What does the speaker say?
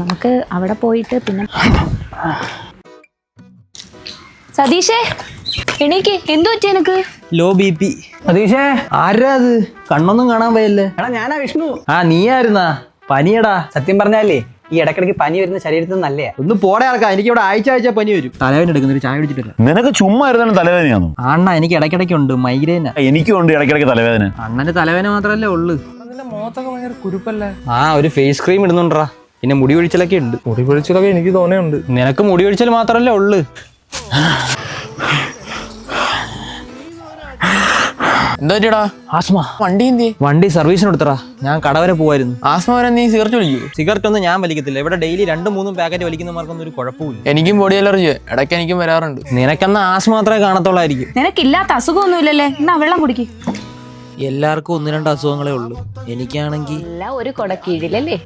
നമുക്ക് അവിടെ പോയിട്ട് പിന്നെ സതീഷേ എണീക്ക്, എന്തു പറ്റി എനക്ക്? Law BP. സതീഷേ, ആരാ അത്? കണ്ണൊന്നും കാണാൻ പോയല്ലേ? എടാ ഞാനാ വിഷ്ണു. നീയായിരുന്നാ? പനിയടാ. സത്യം പറഞ്ഞാലേ ഈ ഇടയ്ക്കിടയ്ക്ക് പനി വരുന്ന ശരീരത്തിൽ നല്ലയാ. ഒന്ന് പോടെ ആൾക്കാ, എനിക്ക് ഇവിടെ ആഴ്ച പനി വരും. തലവേദന എടുക്കുന്ന ഒരു ചായ കുടിച്ചിട്ടില്ല. നിനക്ക് ചുമ്മാ ഇരുന്നാലും തലവേദനയാണോ? അണ്ണ എനിക്ക് ഇടയ്ക്കിടയ്ക്ക് ഉണ്ട് മൈഗ്രെയിനാ. എനിക്കും ഉണ്ട് ഇടയ്ക്കിടയ്ക്ക് തലവേദന. അണ്ണന് തലവേദന മാത്രല്ലേ ഉള്ളു. മുഖത്തൊക്കെ ഭയങ്കര കുരുപ്പല്ലേ? ഒരു ഫേസ് ക്രീം ഇടുന്നുണ്ടാ. പിന്നെ മുടി ഒഴിച്ചിലൊക്കെ ഉണ്ട്. മുടി പൊളിച്ചതൊക്കെ എനിക്ക് തോന്നിയുണ്ട്. നിനക്ക് മുടി ഒഴിച്ചൽ മാത്രല്ലേ ഉള്ളു. എന്താ പറ്റിയടാ? ആസ്മ. വണ്ടി എന്തി? വണ്ടി സർവീസിന് എടുത്തടാ. ഞാൻ കട വരെ പോവായിരുന്നു. ആസ്മ വരെ നീ സിഗരറ്റ് വലിക്കൂ? സിഗരറ്റ് ഒന്നും ഞാൻ വലിക്കത്തില്ല. ഇവിടെ ഡെയിലി 2-3 പാക്കറ്റ് വലിക്കുന്നവർക്കൊന്നും ഒരു കുഴപ്പമില്ല. എനിക്കും ബോഡി അലർജി ഇടയ്ക്ക് എനിക്കും വരാറുണ്ട്. നിനക്കെന്നാ ആസ്മ മാത്രമേ കാണത്തുള്ളായിരിക്കും. നിനക്കില്ലാത്ത അസുഖമൊന്നുമില്ലല്ലേ? എന്നാ വെള്ളം കുടിക്ക്. എല്ലാവർക്കും 1-2 അസുഖങ്ങളേ ഉള്ളൂ. എനിക്കാണെങ്കിൽ എല്ലാം ഒരു കൊടക്കീഴിലല്ലേ?